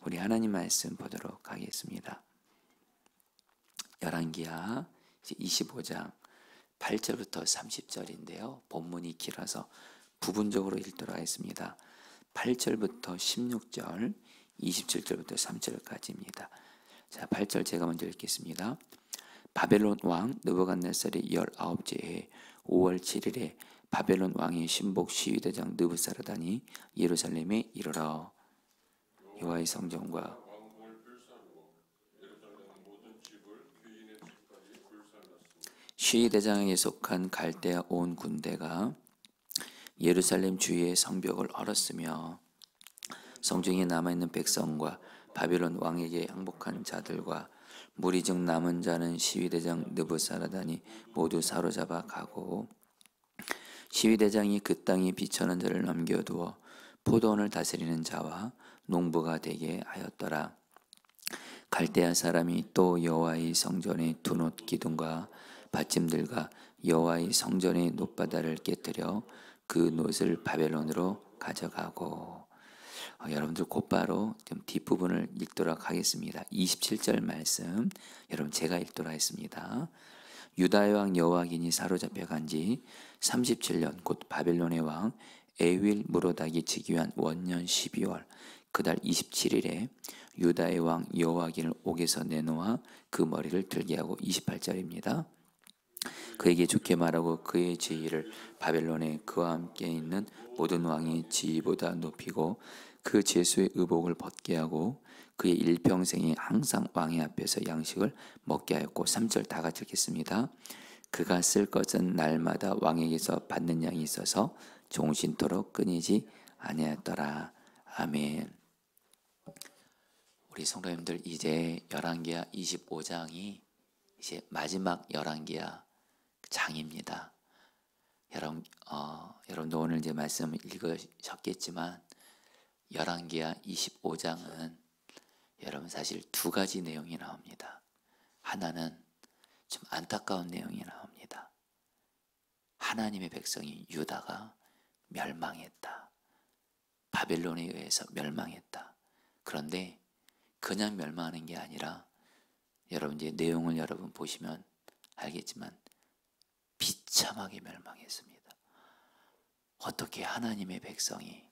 우리 하나님 말씀 보도록 하겠습니다. 열왕기하 25장 8절부터 30절인데요. 본문이 길어서 부분적으로 읽도록 하겠습니다. 8절부터 16절, 27절부터 3절까지입니다. 자, 8절 제가 먼저 읽겠습니다. 바벨론 왕 느부갓네살의 19째 해 5월 7일에 바벨론 왕의 신복 시위대장 느부사라단이 예루살렘에 이르러 여호와의 성전과 시위대장에게 속한 갈대아 온 군대가 예루살렘 주위의 성벽을 얼었으며 성중에 남아있는 백성과 바벨론 왕에게 항복한 자들과 무리 중 남은 자는 시위대장 느부사라단이 모두 사로잡아 가고 시위대장이 그 땅에 비천한 자를 넘겨두어 포도원을 다스리는 자와 농부가 되게 하였더라. 갈대아 사람이 또 여호와의 성전의 두놋 기둥과 받침들과 여호와의 성전의 놋바다를 깨뜨려 그 놋을 바벨론으로 가져가고 여러분들 곧바로 좀 뒷부분을 읽도록 하겠습니다. 27절 말씀 여러분 제가 읽도록 하겠습니다. 유다의 왕 여호와긴이 사로잡혀 간 지 37년 곧 바벨론의 왕 에윌 무로닥이 즉위한 원년 12월 그달 27일에 유다의 왕 여호와긴을 옥에서 내놓아 그 머리를 들게 하고 28절입니다. 그에게 좋게 말하고 그의 지위를 바벨론에 그와 함께 있는 모든 왕의 지위보다 높이고 그 제수의 의복을 벗게 하고 그의 일평생에 항상 왕의 앞에서 양식을 먹게 하였고 3절 다 같이 읽겠습니다. 그가 쓸 것은 날마다 왕에게서 받는 양이 있어서 종신토록 끊이지 아니하였더라. 아멘. 우리 성도님들 이제 열왕기하 25장이 이제 마지막 열왕기하 장입니다. 여러분도 오늘 이제 말씀을 읽으셨겠지만 열왕기하 25장은 여러분 사실 두 가지 내용이 나옵니다. 하나는 좀 안타까운 내용이 나옵니다. 하나님의 백성이 유다가 멸망했다. 바벨론에 의해서 멸망했다. 그런데 그냥 멸망하는 게 아니라 여러분 이제 내용을 여러분 보시면 알겠지만 비참하게 멸망했습니다. 어떻게 하나님의 백성이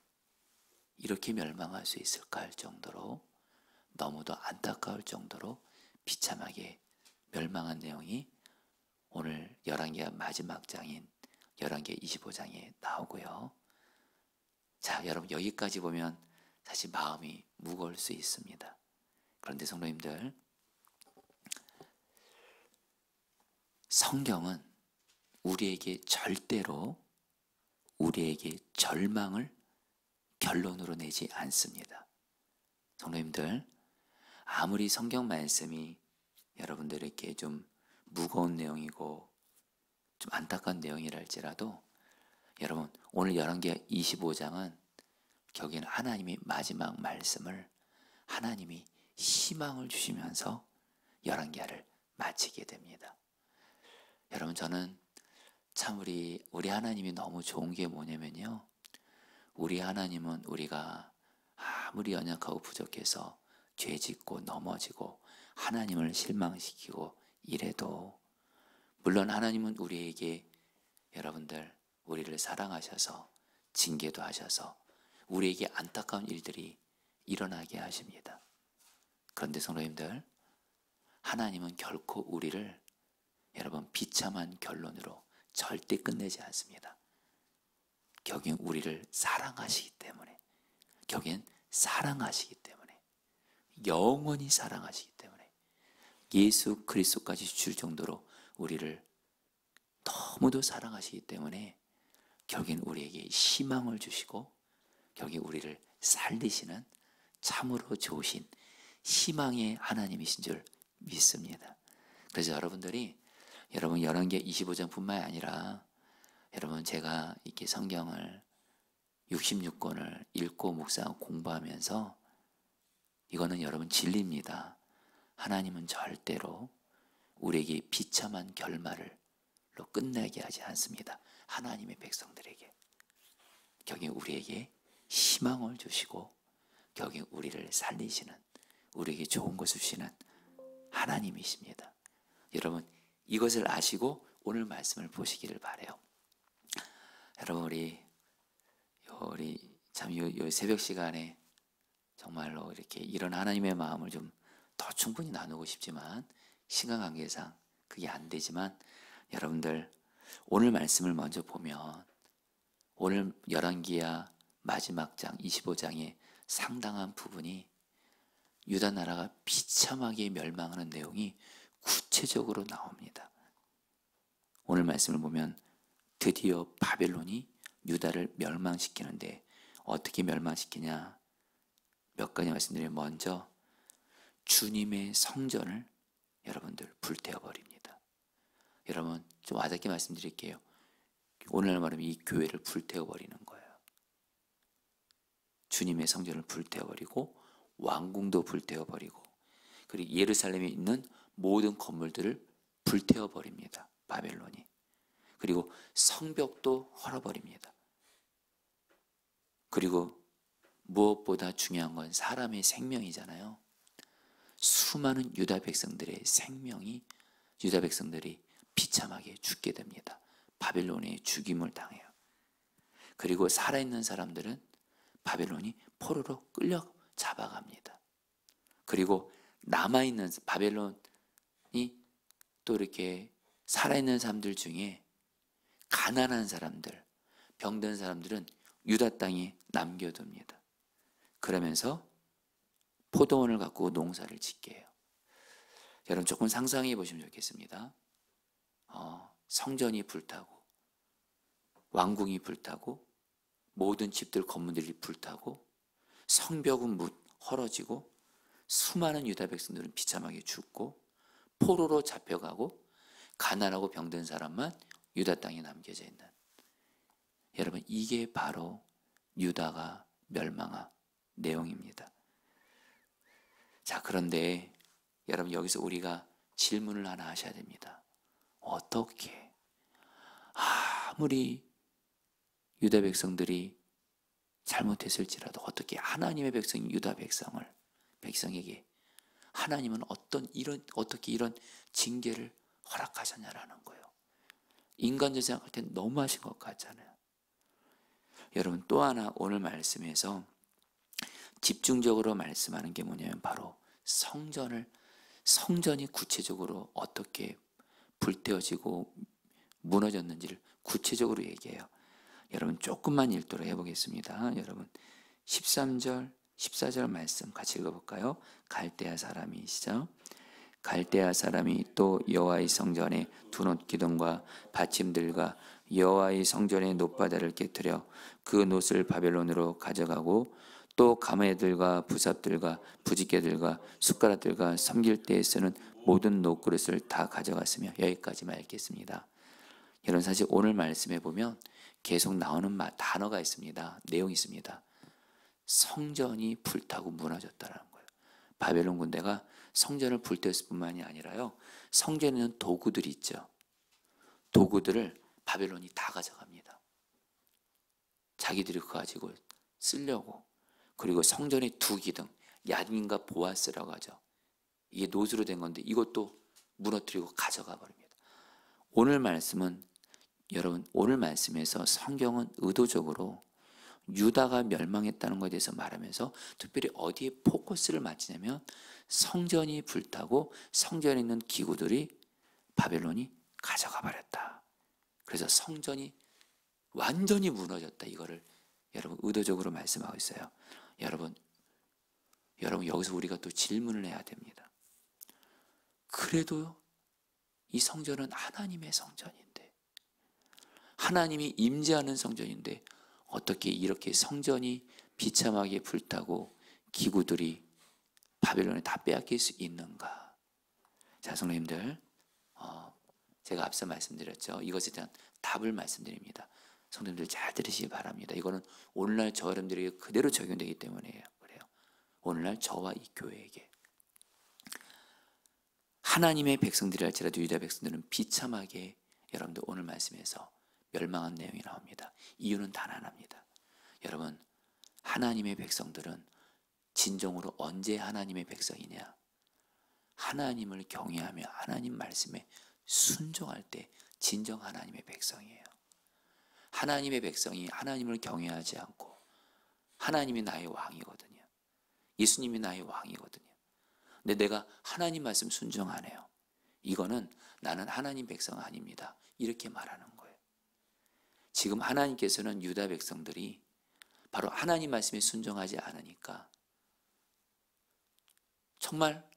이렇게 멸망할 수 있을까 할 정도로 너무도 안타까울 정도로 비참하게 멸망한 내용이 오늘 열왕기하 마지막 장인 열왕기하 25장에 나오고요. 자, 여러분 여기까지 보면 사실 마음이 무거울 수 있습니다. 그런데 성도님들 성경은 우리에게 절대로 우리에게 절망을 결론으로 내지 않습니다. 성도님들 아무리 성경 말씀이 여러분들에게 좀 무거운 내용이고 좀 안타까운 내용이라 할지라도 여러분 오늘 열왕기하 25장은 결국에는 하나님이 마지막 말씀을 하나님이 희망을 주시면서 열왕기하를 마치게 됩니다. 여러분 저는 참 우리 하나님이 너무 좋은 게 뭐냐면요. 우리 하나님은 우리가 아무리 연약하고 부족해서 죄짓고 넘어지고 하나님을 실망시키고 이래도 물론 하나님은 우리에게 여러분들 우리를 사랑하셔서 징계도 하셔서 우리에게 안타까운 일들이 일어나게 하십니다. 그런데 성도님들 하나님은 결코 우리를 여러분 비참한 결론으로 절대 끝내지 않습니다. 결국엔 우리를 사랑하시기 때문에 결국엔 사랑하시기 때문에 영원히 사랑하시기 때문에 예수 그리스도까지 줄 정도로 우리를 너무도 사랑하시기 때문에 결국엔 우리에게 희망을 주시고 결국엔 우리를 살리시는 참으로 좋으신 희망의 하나님이신 줄 믿습니다. 그래서 여러분들이 여러분 열왕기하 25장뿐만 아니라 여러분 제가 이렇게 성경을 66권을 읽고 묵상하고 공부하면서 이거는 여러분 진리입니다. 하나님은 절대로 우리에게 비참한 결말로 끝나게 하지 않습니다. 하나님의 백성들에게 결국 우리에게 희망을 주시고 결국 우리를 살리시는 우리에게 좋은 것을 주시는 하나님이십니다. 여러분, 이것을 아시고 오늘 말씀을 보시기를 바라요. 여러분, 우리 참 요 새벽 시간에 정말로 이렇게 이런 하나님의 마음을 좀 더 충분히 나누고 싶지만 시간 관계상 그게 안 되지만, 여러분들 오늘 말씀을 먼저 보면 오늘 열왕기야 마지막 장 25장의 상당한 부분이 유다 나라가 비참하게 멸망하는 내용이 구체적으로 나옵니다. 오늘 말씀을 보면 드디어 바벨론이 유다를 멸망시키는데 어떻게 멸망시키냐, 몇 가지 말씀드리면, 먼저 주님의 성전을 여러분들 불태워버립니다. 여러분, 좀 와닿게 말씀드릴게요. 오늘 말하면 이 교회를 불태워버리는 거예요. 주님의 성전을 불태워버리고 왕궁도 불태워버리고, 그리고 예루살렘에 있는 모든 건물들을 불태워버립니다. 바벨론이. 그리고 성벽도 헐어버립니다. 그리고 무엇보다 중요한 건 사람의 생명이잖아요. 수많은 유다 백성들의 생명이, 유다 백성들이 비참하게 죽게 됩니다. 바벨론의 죽임을 당해요. 그리고 살아있는 사람들은 바벨론이 포로로 끌려 잡아갑니다. 그리고 남아있는 바벨론이 또 이렇게 살아있는 사람들 중에 가난한 사람들, 병든 사람들은 유다 땅에 남겨둡니다. 그러면서 포도원을 갖고 농사를 짓게 해요. 여러분, 조금 상상해 보시면 좋겠습니다. 성전이 불타고 왕궁이 불타고 모든 집들 건물들이 불타고 성벽은 헐어지고 수많은 유다 백성들은 비참하게 죽고 포로로 잡혀가고 가난하고 병든 사람만 유다 땅에 남겨져 있는, 여러분, 이게 바로 유다가 멸망한 내용입니다. 자, 그런데 여러분, 여기서 우리가 질문을 하나 하셔야 됩니다. 어떻게 아무리 유다 백성들이 잘못했을지라도 어떻게 하나님의 백성인 유다 백성에게 하나님은 어떻게 이런 징계를 허락하셨냐라는 거예요. 인간적으로 생각할 땐 너무하신 것 같잖아요. 여러분, 또 하나 오늘 말씀에서 집중적으로 말씀하는 게 뭐냐면 바로 성전이 구체적으로 어떻게 불태워지고 무너졌는지를 구체적으로 얘기해요. 여러분, 조금만 읽도록 해보겠습니다. 여러분, 13절, 14절 말씀 같이 읽어볼까요? 갈대아 사람이시죠? 갈대아 사람이 또 여호와의 성전에 두놋 기둥과 받침들과 여호와의 성전의 놋바다를 깨뜨려 그 놋을 바벨론으로 가져가고 또 가마들과 부삽들과 부지개들과 숟가락들과 섬길 때에 쓰는 모든 놋그릇을 다 가져갔으며, 여기까지만 읽겠습니다. 여러분, 사실 오늘 말씀에 보면 계속 나오는 단어가 있습니다. 내용이 있습니다. 성전이 불타고 무너졌다는 거예요. 바벨론 군대가 성전을 불태웠을 뿐만이 아니라요, 성전에 있는 도구들이 있죠. 도구들을 바벨론이 다 가져갑니다. 자기들이 그거 가지고 쓰려고. 그리고 성전의 두 기둥, 야긴과 보아스라고 하죠. 이게 놋으로 된 건데 이것도 무너뜨리고 가져가 버립니다. 오늘 말씀은, 여러분, 오늘 말씀에서 성경은 의도적으로 유다가 멸망했다는 것에 대해서 말하면서 특별히 어디에 포커스를 맞추냐면 성전이 불타고 성전에 있는 기구들이 바벨론이 가져가 버렸다. 그래서 성전이 완전히 무너졌다. 이거를 여러분 의도적으로 말씀하고 있어요. 여러분 여기서 우리가 또 질문을 해야 됩니다. 그래도 이 성전은 하나님의 성전인데, 하나님이 임재하는 성전인데 어떻게 이렇게 성전이 비참하게 불타고 기구들이 바벨론에 다 빼앗길 수 있는가? 자, 성도님들, 제가 앞서 말씀드렸죠. 이것에 대한 답을 말씀드립니다. 성도님들 잘 들으시기 바랍니다. 이거는 오늘날 저 여러분들에게 그대로 적용되기 때문에 그래요. 오늘날 저와 이 교회에게. 하나님의 백성들이 할지라도 유다 백성들은 비참하게, 여러분들 오늘 말씀에서 멸망한 내용이 나옵니다. 이유는 단 하나입니다. 여러분, 하나님의 백성들은 진정으로 언제 하나님의 백성이냐? 하나님을 경외하며 하나님 말씀에 순종할 때 진정 하나님의 백성이에요. 하나님의 백성이 하나님을 경외하지 않고 하나님이 나의 왕이거든요. 예수님이 나의 왕이거든요. 근데 내가 하나님 말씀 순종 안 해요. 이거는 나는 하나님 백성 아닙니다. 이렇게 말하는 거예요. 지금 하나님께서는 유다 백성들이 바로 하나님 말씀에 순종하지 않으니까 정말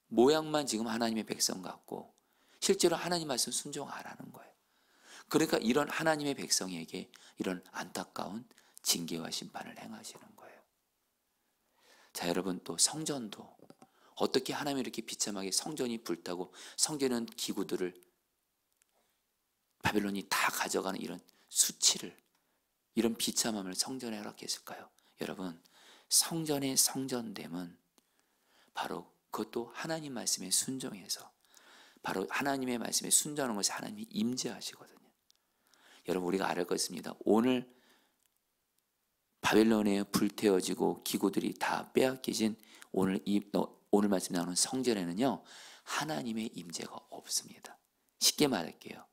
모양만 지금 하나님의 백성 같고 실제로 하나님 말씀 순종 안 하는 거예요. 그러니까 이런 하나님의 백성에게 이런 안타까운 징계와 심판을 행하시는 거예요. 자, 여러분, 또 성전도 어떻게 하나님이 이렇게 비참하게 성전이 불타고 성전은 기구들을 바벨론이 다 가져가는 이런 수치를, 이런 비참함을 성전에 허락했을까요? 여러분, 성전의 성전됨은 바로 그것도 하나님 말씀에 순종해서 바로 하나님의 말씀에 순종하는 것이 하나님이 임재하시거든요. 여러분, 우리가 알을 것입니다. 오늘 바벨론에 불태워지고 기구들이 다 빼앗기진 오늘 말씀 나오는 성전에는요, 하나님의 임재가 없습니다. 쉽게 말할게요.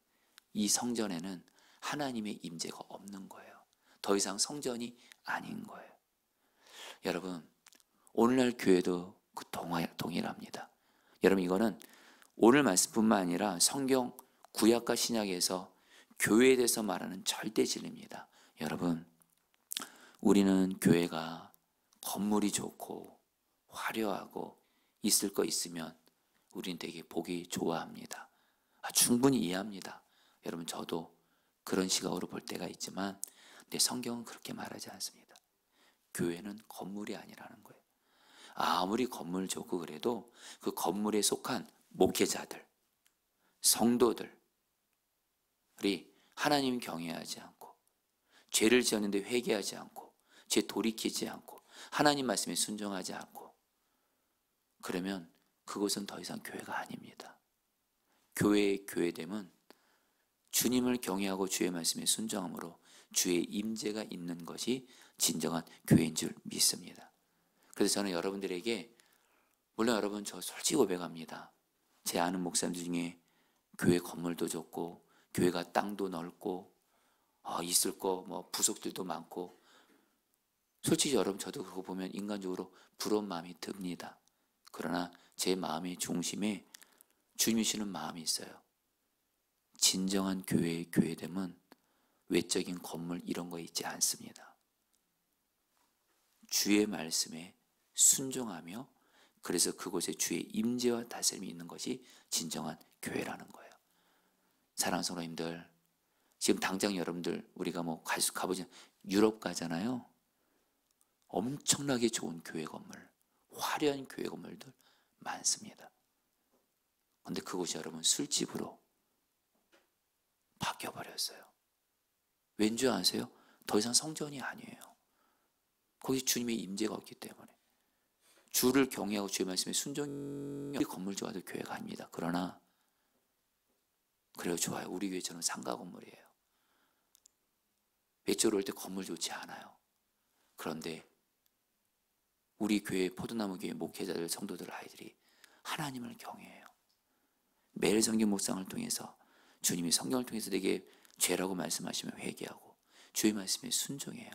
이 성전에는 하나님의 임재가 없는 거예요. 더 이상 성전이 아닌 거예요. 여러분, 오늘날 교회도 그 동일합니다. 여러분, 이거는 오늘 말씀뿐만 아니라 성경 구약과 신약에서 교회에 대해서 말하는 절대 진리입니다. 여러분, 우리는 교회가 건물이 좋고 화려하고 있을 거 있으면 우리는 되게 보기 좋아합니다. 충분히 이해합니다. 여러분, 저도 그런 시각으로 볼 때가 있지만 근데 성경은 그렇게 말하지 않습니다. 교회는 건물이 아니라는 거예요. 아무리 건물 좋고 그래도 그 건물에 속한 목회자들, 성도들이 하나님 경외하지 않고 죄를 지었는데 회개하지 않고 죄 돌이키지 않고 하나님 말씀에 순종하지 않고 그러면 그것은 더 이상 교회가 아닙니다. 교회의 교회됨은 주님을 경외하고 주의 말씀에 순종함으로 주의 임재가 있는 것이 진정한 교회인 줄 믿습니다. 그래서 저는 여러분들에게, 물론 여러분 저 솔직히 고백합니다. 제 아는 목사님들 중에 교회 건물도 좋고 교회가 땅도 넓고 있을 거 뭐 부속들도 많고 솔직히 여러분 저도 그거 보면 인간적으로 부러운 마음이 듭니다. 그러나 제 마음의 중심에 주님이시는 마음이 있어요. 진정한 교회의 교회됨은 외적인 건물 이런 거 있지 않습니다. 주의 말씀에 순종하며 그래서 그곳에 주의 임재와 다스림이 있는 것이 진정한 교회라는 거예요. 사랑하는 성도님들, 지금 당장 여러분들 우리가 뭐 가보자 유럽 가잖아요. 엄청나게 좋은 교회 건물, 화려한 교회 건물들 많습니다. 그런데 그곳이 여러분 술집으로 바뀌어버렸어요. 왠지 아세요? 더 이상 성전이 아니에요. 거기 주님의 임재가 없기 때문에. 주를 경외하고 주의 말씀에 순종이 건물 좋아도 교회가 아닙니다. 그러나 그래요, 좋아요. 우리 교회처럼 상가 건물이에요. 외적으로 올 때 건물 좋지 않아요. 그런데 우리 교회 포도나무 교회 목회자들 성도들 아이들이 하나님을 경외해요. 매일 성경 묵상을 통해서 주님이 성경을 통해서 내게 죄라고 말씀하시면 회개하고 주의 말씀에 순종해요.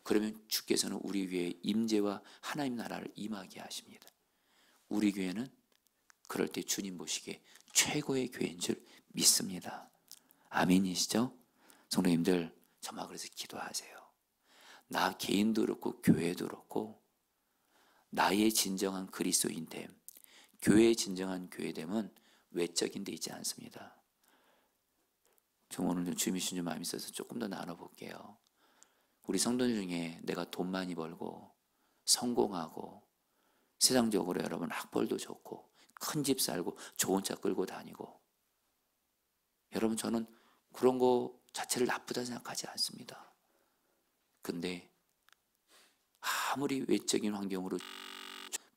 그러면 주께서는 우리 교회에 임재와 하나님 나라를 임하게 하십니다. 우리 교회는 그럴 때 주님 보시기에 최고의 교회인 줄 믿습니다. 아멘이시죠? 성도님들, 정말 그래서 기도하세요. 나 개인도 그렇고 교회도 그렇고 나의 진정한 그리스도인됨, 교회의 진정한 교회됨은 외적인 데 있지 않습니다. 좀 오늘 좀 주님이 주신 마음이 있어서 조금 더 나눠볼게요. 우리 성도들 중에 내가 돈 많이 벌고 성공하고 세상적으로 여러분 학벌도 좋고 큰 집 살고 좋은 차 끌고 다니고, 여러분 저는 그런 거 자체를 나쁘다 생각하지 않습니다. 근데 아무리 외적인 환경으로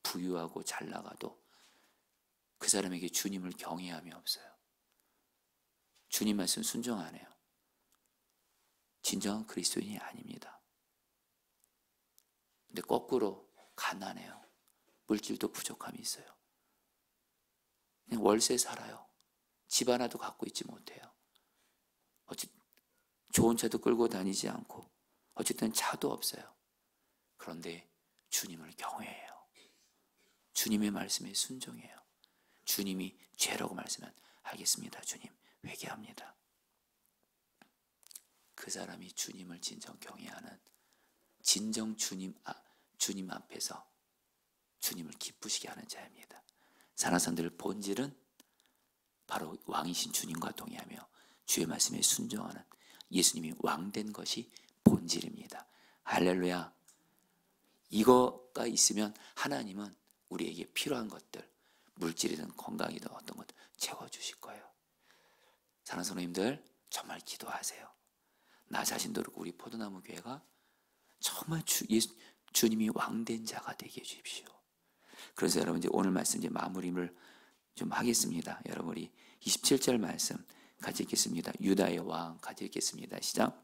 부유하고 잘 나가도 그 사람에게 주님을 경외함이 없어요. 주님 말씀 순종 안 해요. 진정한 그리스도인이 아닙니다. 근데 거꾸로 가난해요. 물질도 부족함이 있어요. 그냥 월세 살아요. 집 하나도 갖고 있지 못해요. 좋은 차도 끌고 다니지 않고 어쨌든 차도 없어요. 그런데 주님을 경외해요. 주님의 말씀에 순종해요. 주님이 죄라고 말씀하면 알겠습니다. 주님 회개합니다. 그 사람이 주님을 진정 경외하는 진정 주님 앞에서 주님을 기쁘시게 하는 자입니다. 사랑사람들의 본질은 바로 왕이신 주님과 동의하며 주의 말씀에 순종하는 예수님이 왕된 것이 본질입니다. 할렐루야. 이거가 있으면 하나님은 우리에게 필요한 것들, 물질이든 건강이든 어떤 것들 채워주실 거예요. 사랑하는 성도님들 정말 기도하세요. 나 자신도 그렇고 우리 포도나무 교회가 정말 주님이 왕된 자가 되게 해주십시오. 그래서 여러분 이제 오늘 말씀 이제 마무리를 좀 하겠습니다. 여러분 우리 27절 말씀 같이 읽겠습니다. 유다의 왕 같이 읽겠습니다. 시작.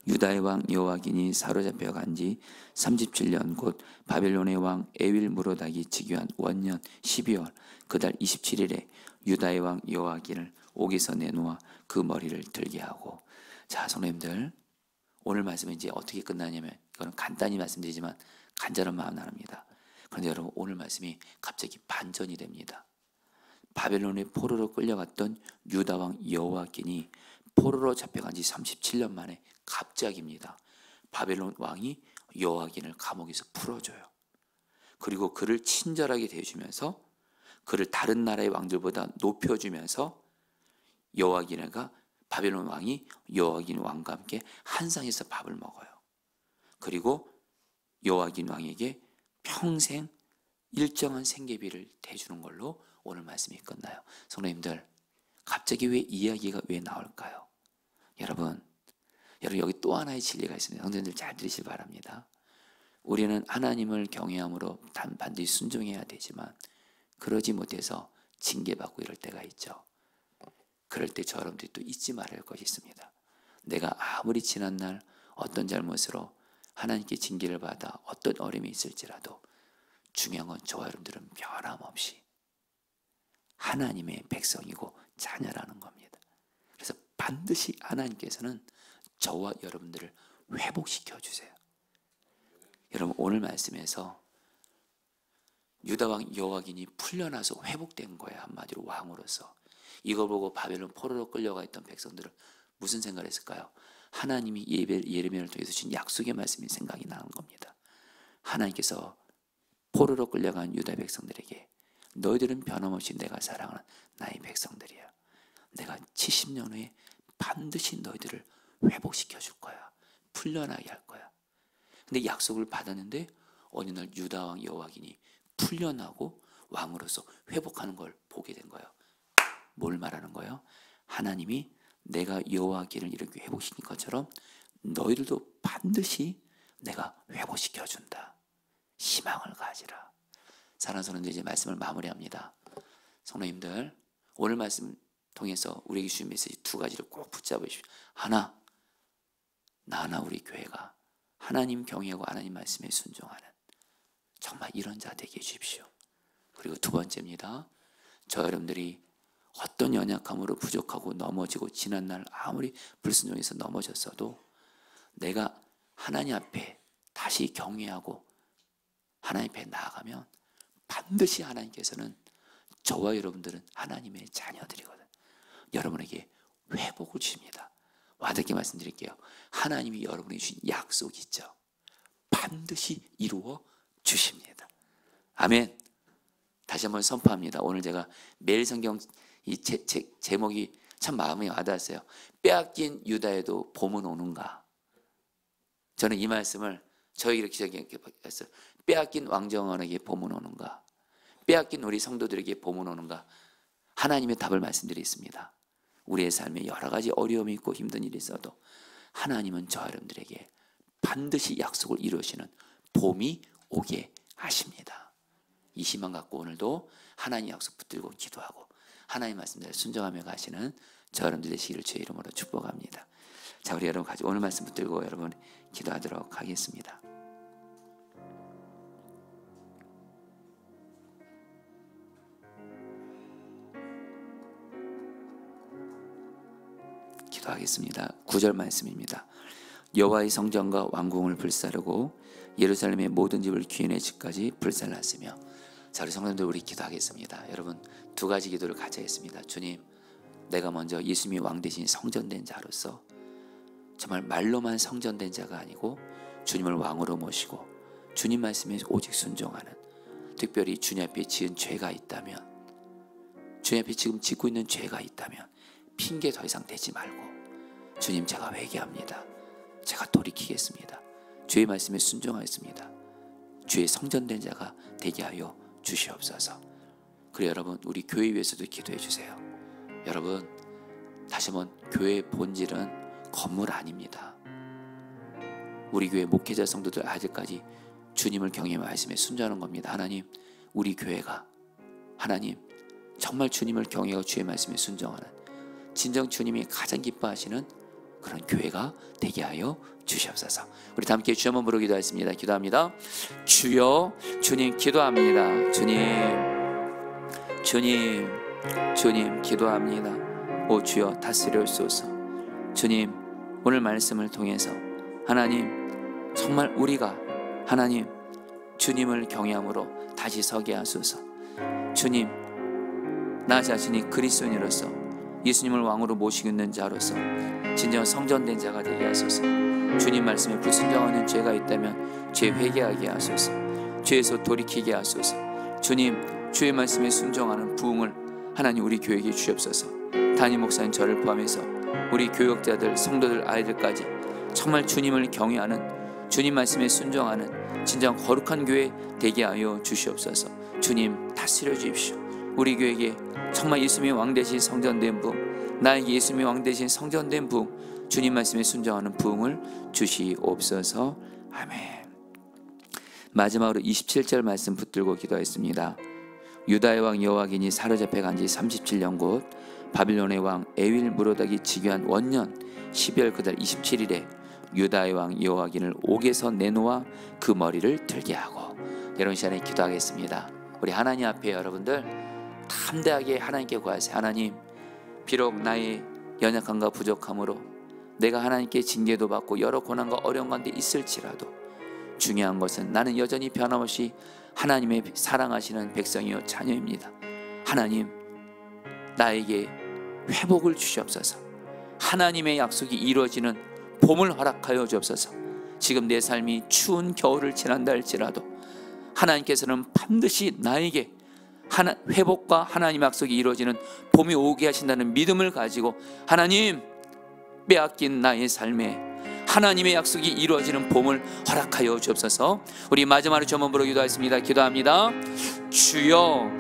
유다의 왕 여호와긴이 사로잡혀 간 지 37년 곧 바벨론의 왕 에윌무로닥이 즉위한 원년 12월 그달 27일에 유다의 왕 여호와긴을 옥에서 내놓아 그 머리를 들게 하고. 자, 성도님들 오늘 말씀은 이제 어떻게 끝나냐면 이거는 간단히 말씀드리지만 간절한 마음 나눕니다. 그런데 여러분 오늘 말씀이 갑자기 반전이 됩니다. 바벨론의 포로로 끌려갔던 유다 왕 여호와긴이 포로로 잡혀간 지 37년 만에 갑자기입니다. 바벨론 왕이 여호와긴을 감옥에서 풀어줘요. 그리고 그를 친절하게 대해주면서 그를 다른 나라의 왕들보다 높여주면서 여호와긴과 바벨론 왕이 여호와긴 왕과 함께 한 상에서 밥을 먹어요. 그리고 여호와긴 왕에게 평생 일정한 생계비를 대주는 걸로 오늘 말씀이 끝나요. 성도님들 갑자기 왜 이야기가 왜 나올까요? 여러분 여기 또 하나의 진리가 있습니다. 성도님들 잘 들으시기 바랍니다. 우리는 하나님을 경외함으로 반드시 순종해야 되지만 그러지 못해서 징계받고 이럴 때가 있죠. 그럴 때 저 여러분들이 또 잊지 말아야 할 것이 있습니다. 내가 아무리 지난날 어떤 잘못으로 하나님께 징계를 받아 어떤 어려움이 있을지라도 중요한 건 저와 여러분들은 변함없이 하나님의 백성이고 자녀라는 겁니다. 그래서 반드시 하나님께서는 저와 여러분들을 회복시켜 주세요. 여러분 오늘 말씀에서 유다 왕 여호와긴이 풀려나서 회복된 거예요. 한마디로 왕으로서. 이걸 보고 바벨론 포로로 끌려가 있던 백성들은 무슨 생각을 했을까요? 하나님이 예레미야를 통해서 주신 약속의 말씀이 생각이 나는 겁니다. 하나님께서 포로로 끌려간 유다 백성들에게 너희들은 변함없이 내가 사랑하는 나의 백성들이야. 내가 70년 후에 반드시 너희들을 회복시켜 줄 거야. 풀려나게 할 거야. 근데 약속을 받았는데 어느 날 유다 왕 여호와긴이 풀려나고 왕으로서 회복하는 걸 보게 된 거예요. 뭘 말하는 거예요? 하나님이 내가 여호와긴을 이렇게 회복시킨 것처럼 너희들도 반드시 내가 회복시켜 준다. 희망을 가지라. 사랑하는 성도님들 이제 말씀을 마무리합니다. 성도님들 오늘 말씀 통해서 우리에게 주신 메시지 두 가지를 꼭 붙잡으십시오. 하나, 나나 우리 교회가 하나님 경외하고 하나님 말씀에 순종하는 정말 이런 자 되게 해주십시오. 그리고 두 번째입니다. 저 여러분들이 어떤 연약함으로 부족하고 넘어지고 지난날 아무리 불순종해서 넘어졌어도 내가 하나님 앞에 다시 경외하고 하나님 앞에 나아가면 반드시 하나님께서는 저와 여러분들은 하나님의 자녀들이거든. 여러분에게 회복을 주십니다. 와닿게 말씀드릴게요. 하나님이 여러분에게 주신 약속이 있죠. 반드시 이루어 주십니다. 아멘. 다시 한번 선포합니다. 오늘 제가 매일 성경 이 제목이 참 마음에 와닿았어요. 빼앗긴 유다에도 봄은 오는가. 저는 이 말씀을 저에게 이렇게 했어요. 빼앗긴 왕정원에게 봄은 오는가. 빼앗긴 우리 성도들에게 봄은 오는가. 하나님의 답을 말씀드리겠습니다. 우리의 삶에 여러 가지 어려움이 있고 힘든 일이 있어도 하나님은 저 여러분들에게 반드시 약속을 이루시는 봄이 오게 하십니다. 이 희망 갖고 오늘도 하나님 약속 붙들고 기도하고 하나님 말씀대로 순종하며 가시는 저 여러분들 되시기를 주의 이름으로 축복합니다. 자, 우리 여러분 같이 오늘 말씀 붙들고 여러분 기도하도록 하겠습니다. 기도하겠습니다. 9절 말씀입니다. 여호와의 성전과 왕궁을 불사르고 예루살렘의 모든 집을 귀인의 집까지 불살랐으며. 자, 우리 성도님들, 우리 기도하겠습니다. 여러분, 두 가지 기도를 가져야겠습니다. 주님, 내가 먼저 예수님이 왕 대신 성전된 자로서 정말 말로만 성전된 자가 아니고 주님을 왕으로 모시고 주님 말씀에 오직 순종하는, 특별히 주님 앞에 지은 죄가 있다면, 주님 앞에 지금 짓고 있는 죄가 있다면 핑계 더 이상 대지 말고, 주님, 제가 회개합니다. 제가 돌이키겠습니다. 주의 말씀에 순종하겠습니다. 주의 성전된 자가 되게 하여 주시옵소서. 그래, 여러분, 우리 교회 위해서도 기도해 주세요. 여러분, 다시 한번, 교회의 본질은 건물 아닙니다. 우리 교회 목회자 성도들 아직까지 주님을 경외 말씀에 순종하는 겁니다. 하나님, 우리 교회가, 하나님, 정말 주님을 경외하고 주의 말씀에 순종하는, 진정 주님이 가장 기뻐하시는 그런 교회가 되게 하여 주시옵소서. 우리 다 함께 주 한번 부르고 기도하겠습니다. 기도합니다. 주여, 주님 기도합니다. 주님 기도합니다. 오 주여, 다스려주소서. 주님, 오늘 말씀을 통해서 하나님, 정말 우리가 하나님 주님을 경외함으로 다시 서게 하소서. 주님, 나 자신이 그리스도인으로서 예수님을 왕으로 모시고 있는 자로서 진정 성전된 자가 되게 하소서. 주님 말씀에 불순종하는 죄가 있다면 죄 회개하게 하소서. 죄에서 돌이키게 하소서. 주님, 주의 말씀에 순종하는 부흥을 하나님 우리 교회에게 주옵소서. 담임 목사님 저를 포함해서 우리 교역자들, 성도들, 아이들까지 정말 주님을 경외하는, 주님 말씀에 순종하는 진정 거룩한 교회 되게 하여 주시옵소서. 주님, 다스려 주십시오. 우리 교회에게 정말 예수님의 왕 대신 성전된 부흥, 나에게 예수님의 왕 대신 성전된 부흥, 주님 말씀에 순종하는 부흥을 주시옵소서. 아멘. 마지막으로 27절 말씀 붙들고 기도했습니다. 유다의 왕 여호와긴이 사로잡혀 간 지 37년 곧 바빌론의 왕 에윌 무로닥이 즉위한 원년 12월 그달 27일에 유다의 왕 여호와긴을 옥에서 내놓아 그 머리를 들게 하고. 여러분, 시간에 기도하겠습니다. 우리 하나님 앞에 여러분들 담대하게 하나님께 구하세요. 하나님, 비록 나의 연약함과 부족함으로 내가 하나님께 징계도 받고 여러 고난과 어려운 가운데 있을지라도 중요한 것은 나는 여전히 변함없이 하나님의 사랑하시는 백성이요 자녀입니다. 하나님, 나에게 회복을 주시옵소서. 하나님의 약속이 이루어지는 봄을 허락하여 주옵소서. 지금 내 삶이 추운 겨울을 지난다 할지라도 하나님께서는 반드시 나에게 회복과 하나님 약속이 이루어지는 봄이 오게 하신다는 믿음을 가지고 하나님, 빼앗긴 나의 삶에 하나님의 약속이 이루어지는 봄을 허락하여 주옵소서. 우리 마지막으로 주 한번 부르기도 하겠습니다. 기도합니다. 주여,